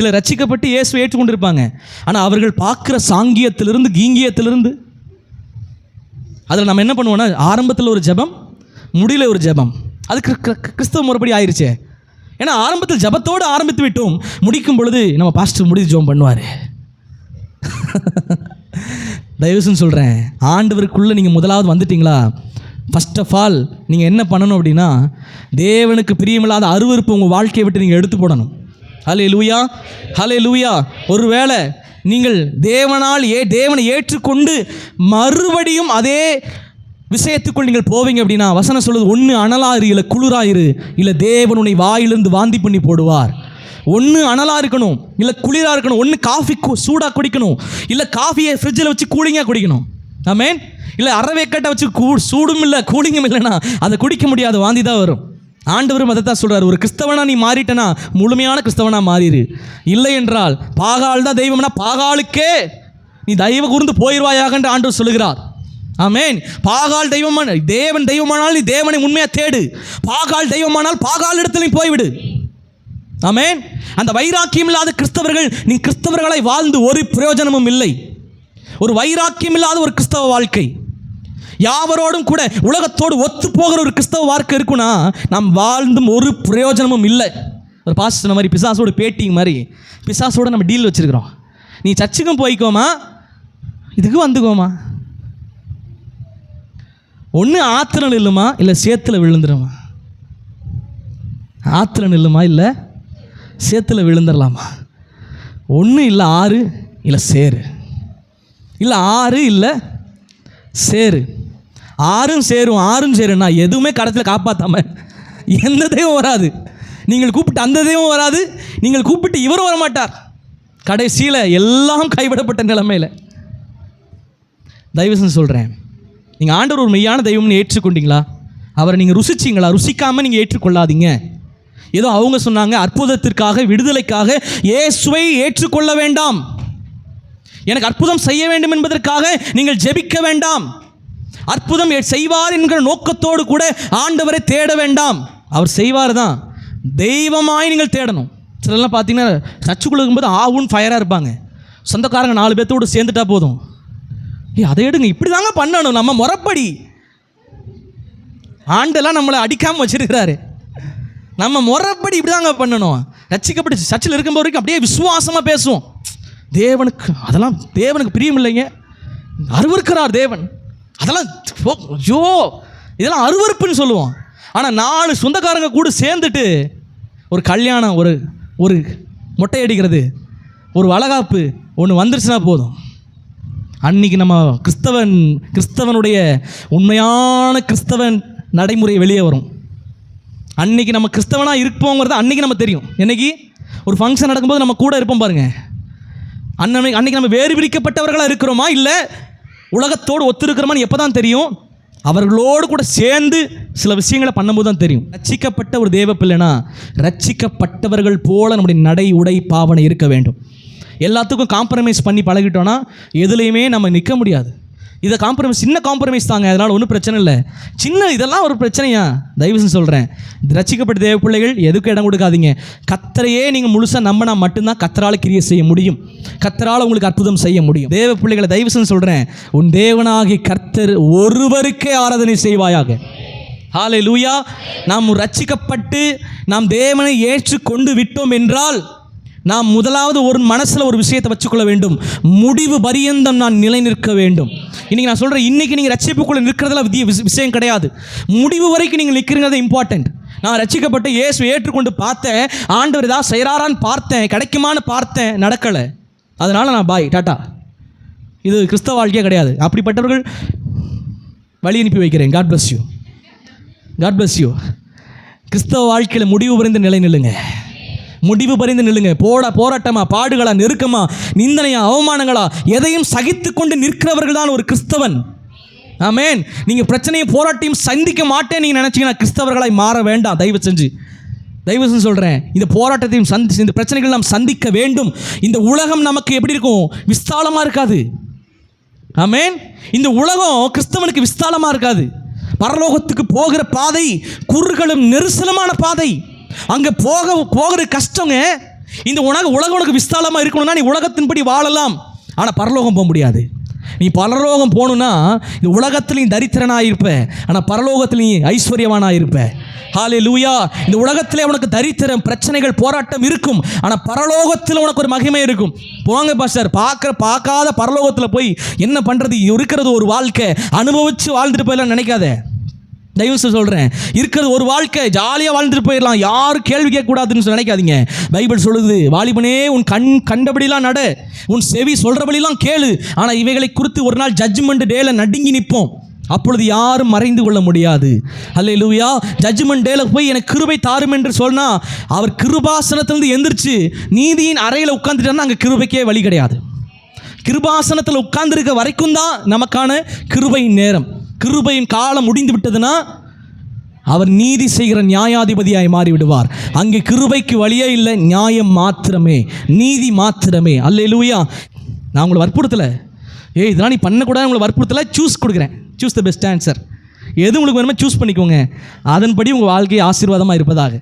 சிலர் ரட்சிக்கப்பட்டு இயேசுவை ஏற்றுக்கொண்டிருப்பாங்க. ஆனால் அவர்கள் பார்க்குற சாங்கியத்திலிருந்து கீங்கியத்திலிருந்து அதில் நம்ம என்ன பண்ணுவோம்னா, ஆரம்பத்தில் ஒரு ஜெபம், முடியல ஒரு ஜெபம். அது கிறிஸ்தவ முறைப்படி ஆயிடுச்சே. ஏன்னா ஆரம்பத்தில் ஜெபத்தோடு ஆரம்பித்து விட்டோம், முடிக்கும் பொழுது நம்ம பாஸ்டர் முடிவு ஜெபம் பண்ணுவார். தயவுசெய்து சொல்கிறேன், ஆண்டவருக்குள்ளே நீங்கள் முதலாவது வந்துட்டீங்களா, ஃபர்ஸ்ட் ஆஃப் ஆல் நீங்கள் என்ன பண்ணணும் அப்படின்னா, தேவனுக்கு பிரியமில்லாத அருவருப்பு உங்கள் வாழ்க்கையை விட்டு நீங்கள் எடுத்து போடணும். ஹல்லேலூயா, ஹல்லேலூயா. ஒருவேளை நீங்கள் தேவனை ஏற்றுக்கொண்டு மறுபடியும் அதே விஷயத்துக்குள் நீங்கள் போவீங்க அப்படின்னா, வசனம் சொல்லுது, ஒன்று அனலாயிரு இல்லை குளிராயிரு, இல்லை தேவன் உன்னை வாயிலிருந்து வாந்தி பண்ணி போடுவார். ஒன்று அனலாக இருக்கணும் இல்லை குளிராக இருக்கணும். ஒன்று காஃபி சூடாக குடிக்கணும், இல்லை காஃபியை ஃப்ரிட்ஜில் வச்சு கூலிங்காக குடிக்கணும். ஆமென். இல்லை அறவேக்கட்டை வச்சு சூடும் இல்லை கூலிங்கும் இல்லைன்னா அதை குடிக்க முடியாது, வாந்தி தான் வரும். ஆண்டவரும் அதை தான் சொல்கிறார், ஒரு கிறிஸ்தவனாக நீ மாறிட்டனா முழுமையான கிறிஸ்தவனாக மாறிடு. இல்லை என்றால் பாகால் தான் தெய்வம்னா பாகாலுக்கே நீ தயவு கூர்ந்து போயிடுவாயாக என்று ஆண்டவர் சொல்லுகிறார். ஆமென். பாகால் தெய்வமான தேவன் தெய்வமானால் நீ தேவனை உண்மையாக தேடு. பாகால் தெய்வமானால் பாகால் இடத்துல நீ போய்விடு. ஆமென். அந்த வைராக்கியம் இல்லாத கிறிஸ்தவர்கள், நீ கிறிஸ்தவர்களை வாழ்ந்து ஒரு பிரயோஜனமும் இல்லை. ஒரு வைராக்கியம் இல்லாத ஒரு கிறிஸ்தவ வாழ்க்கை, யாவரோடும் கூட உலகத்தோடு ஒத்து போகிற ஒரு கிறிஸ்தவ வாழ்க்கை இருக்குன்னா நாம் வாழ்ந்தும் ஒரு பிரயோஜனமும் இல்லை. ஒரு பாஸ்டர் சொன்ன மாதிரி பிசாசோட பேட்டிங் மாதிரி பிசாசோட நம்ம டீல் வச்சுருக்கிறோம். நீ சர்ச்சுக்கும் போய்க்கோமா, இதுக்கு வந்துக்கோமா, ஒன்று ஆற்றுல நில்லுமா இல்லை சேத்துல விழுந்துருமா. ஆற்றுல நில்லுமா இல்லை சேத்துல விழுந்துடலாமா. ஒன்று இல்லை ஆறு இல்லை சேரு, இல்லை ஆறு இல்லை சேரு. ஆறும் சேருன்னா எதுவுமே கடத்தில் காப்பாற்றாமல் எந்த தெய்வம் வராது. நீங்கள் கூப்பிட்டு அந்த தெய்வம் வராது, நீங்கள் கூப்பிட்டு இவரும் வரமாட்டார். கடைசியில் எல்லாம் கைவிடப்பட்ட நிலைமையில். தயவுசெய்து சொல்கிறேன், நீங்கள் ஆண்டவர் ஒரு மெய்யான தெய்வம்னு ஏற்றுக்கொண்டீங்களா? அவரை நீங்கள் ருசிச்சிங்களா? ருசிக்காமல் நீங்கள் ஏற்றுக்கொள்ளாதீங்க. ஏதோ அவங்க சொன்னாங்க அற்புதத்திற்காக விடுதலைக்காக இயேசுவை ஏற்றுக்கொள்ள வேண்டாம். எனக்கு அற்புதம் செய்ய வேண்டும் என்பதற்காக நீங்கள் ஜெபிக்க வேண்டாம். அற்புதம் செய்வார் என்கிற நோக்கத்தோடு கூட ஆண்டவரை தேட வேண்டாம். அவர் செய்வார் தான், தெய்வமாய் நீங்கள் தேடணும். சிலர்லாம் பார்த்தீங்கன்னா சர்ச்சுக்குள்ள இருக்கும்போது ஆவுன்னு ஃபயராக இருப்பாங்க. சொந்தக்காரங்க 4 பேர்த்தோடு சேர்ந்துட்டா போதும், அதை எடுங்க, இப்படி தாங்க பண்ணணும், நம்ம முறைப்படி. ஆண்டெல்லாம் நம்மளை அடிக்காமல் வச்சிருக்கிறாரு, நம்ம முறைப்படி இப்படி தாங்க பண்ணணும். ரட்சிக்கப்பட்டு சர்ச்சில் இருக்கும்போது வரைக்கும் அப்படியே விசுவாசமாக பேசுவோம். அதெல்லாம் தேவனுக்கு பிரியம் இல்லைங்க, அருவருக்கிறார் தேவன். அதெல்லாம் ஐயோ இதெல்லாம் அருவருப்புன்னு சொல்லுவோம். ஆனால் 4 சொந்தக்காரங்க கூட சேர்ந்துட்டு ஒரு கல்யாணம், ஒரு மொட்டை அடிக்கிறது, ஒரு வளகாப்பு ஒன்று வந்துருச்சுன்னா போதும், அன்றைக்கி நம்ம கிறிஸ்தவனுடைய உண்மையான கிறிஸ்தவன் நடைமுறை வெளியே வரும். அன்றைக்கி நம்ம கிறிஸ்தவனாக இருப்போங்கிறது அன்றைக்கி நம்ம தெரியும். என்றைக்கு ஒரு ஃபங்க்ஷன் நடக்கும்போது நம்ம கூட இருப்போம் பாருங்கள், அன்றைக்கி நம்ம வேறு பிரிக்கப்பட்டவர்களாக இருக்கிறோமா இல்லை உலகத்தோடு ஒத்துருக்கிறோமான்னு எப்போ தான் தெரியும்? அவர்களோடு கூட சேர்ந்து சில விஷயங்களை பண்ணும்போது தான் தெரியும். ரட்சிக்கப்பட்ட ஒரு தேவ பிள்ளைனா ரட்சிக்கப்பட்டவர்கள் போல நம்முடைய நடை உடை பாவனை இருக்க வேண்டும். எல்லாத்துக்கும் காம்ப்ரமைஸ் பண்ணி பழகிட்டோன்னா எதுலேயுமே நம்ம நிற்க முடியாது. இதை சின்ன காம்ப்ரமைஸ் தாங்க, அதனால் ஒன்றும் பிரச்சனை இல்லை. இதெல்லாம் ஒரு பிரச்சனையா? தயவுசெய்து சொல்கிறேன், ரட்சிக்கப்பட்ட தேவ பிள்ளைகள் எதுக்கு இடம் கொடுக்காதீங்க. கர்த்தரையே நீங்கள் முழுசாக நம்பினா மட்டும்தான் கர்த்தரால் கிரியை செய்ய முடியும், கர்த்தரால் உங்களுக்கு அற்புதம் செய்ய முடியும். தேவ பிள்ளைகளை தயவுசெய்து சொல்கிறேன், உன் தேவனாகிய கர்த்தர் ஒருவருக்கே ஆராதனை செய்வாயாக. ஹல்லேலூயா. நாம் ரட்சிக்கப்பட்டு நாம் தேவனை ஏற்றுக்கொண்டு விட்டோம் என்றால் நாம் முதலாவது ஒரு மனசில் ஒரு விஷயத்தை வச்சுக்கொள்ள வேண்டும், முடிவு பரியந்தம் நான் நிலை நிற்க வேண்டும். இன்றைக்கி நான் சொல்கிறேன், இன்றைக்கி நீங்கள் ரட்சிப்புக்குள்ளே நிற்கிறதுல விஷயம் கிடையாது, முடிவு வரைக்கும் நீங்கள் நிற்கிறீங்கிறது இம்பார்ட்டண்ட். நான் ரட்சிக்கப்பட்டு இயேசு ஏற்றுக்கொண்டு பார்த்தேன், ஆண்டவர் ஏதாவது செய்கிறாரான்னு பார்த்தேன், கிடைக்குமான்னு பார்த்தேன், நடக்கலை, அதனால் நான் பாய் டாட்டா, இது கிறிஸ்தவ வாழ்க்கையே கிடையாது. அப்படிப்பட்டவர்கள் வழி அனுப்பி வைக்கிறேன். God bless you, God bless you. கிறிஸ்தவ வாழ்க்கையில் முடிவு பறிந்து நிலை நில்லுங்க, முடிவு பறிந்து நில்லுங்க. போராட்டமா, பாடுகளா, நெருக்கமா, நிந்தனையா, அவமானங்களா, எதையும் சகித்து கொண்டு நிற்கிறவர்கள் தான் ஒரு கிறிஸ்தவன். ஆமென். நீங்கள் பிரச்சனையும் போராட்டையும் சந்திக்க மாட்டேன் நீங்கள் நினச்சிங்கன்னா கிறிஸ்தவர்களாய் மாற வேண்டாம். தயவு செஞ்சு சொல்கிறேன், இந்த போராட்டத்தையும் இந்த பிரச்சனைகள் நாம் சந்திக்க வேண்டும். இந்த உலகம் நமக்கு எப்படி இருக்கும்? விஸ்தாலமாக இருக்காது. ஆமென். இந்த உலகம் கிறிஸ்தவனுக்கு விஸ்தாலமாக இருக்காது. பரலோகத்துக்கு போகிற பாதை குறுகலும் நெரிசலமான பாதை. அங்கே போகிற கஷ்டங்க. இந்த உலகம் உனக்கு விஸ்தாலமாக இருக்கணும்னா நீ உலகத்தின்படி வாழலாம், ஆனால் பரலோகம் போக முடியாது. நீ பரலோகம் போகணுன்னா இந்த உலகத்தில் நீ தரித்திரனாக இருப்ப, ஆனால் பரலோகத்தில் நீ ஐஸ்வர்யவானாக இருப்ப. ஹல்லேலூயா. இந்த உலகத்திலே உனக்கு தரித்திரம், பிரச்சனைகள், போராட்டம் இருக்கும், ஆனால் பரலோகத்தில் உனக்கு ஒரு மகிமை இருக்கும். போங்க பாஸ்டர், பார்க்காத பரலோகத்தில் போய் என்ன பண்ணுறது, இருக்கிறது ஒரு வாழ்க்கை, அனுபவித்து வாழ்ந்துட்டு போயிடலாம் நினைக்காத. தயவு சொல்கிறேன், இருக்கிறது ஒரு வாழ்க்கை, ஜாலியாக வாழ்ந்துட்டு போயிடலாம், யாரும் கேள்வி கேட்கக்கூடாதுன்னு நினைக்காதீங்க. பைபிள் சொல்லுது, வாலிபனே உன் கண்டபடிலாம் நட, உன் செவி சொல்கிறபடிலாம் கேளு, ஆனால் இவைகளை குறித்து ஒரு நாள் ஜட்ஜ்மெண்ட் டேல நடுங்கி நிற்போம், அப்பொழுது யாரும் மறைந்து கொள்ள முடியாது. அல்லேலூயா. ஜட்ஜ்மெண்ட் டேல போய் எனக்கு கிருபை தாரும் என்று சொன்னால் அவர் கிருபாசனத்திலிருந்து எந்திரிச்சு நீதியின் அறையில் உட்காந்துட்டாருன்னா அங்கே கிருபைக்கே வழி கிடையாது. கிருபாசனத்தில் உட்கார்ந்துருக்க வரைக்கும் தான் நமக்கான கிருபையின் நேரம். கிருபையின் காலம் முடிந்து விட்டதுன்னா அவர் நீதி செய்கிற நியாயாதிபதியாய் மாறிவிடுவார். அங்கே கிருபைக்கு வழியே இல்லை, நியாயம் மாத்திரமே, நீதி மாத்திரமே. அல்லேலூயா. நான் உங்களை வற்புறுத்தலை, இதெல்லாம் நீ பண்ணக்கூடாது உங்களை வற்புறுத்தலை, சூஸ் கொடுக்குறேன். Choose the best answer. எது உங்களுக்கு வேணுமோ சூஸ் பண்ணிக்கோங்க, அதன்படி உங்கள் வாழ்க்கை ஆசீர்வாதமாக இருப்பதாக.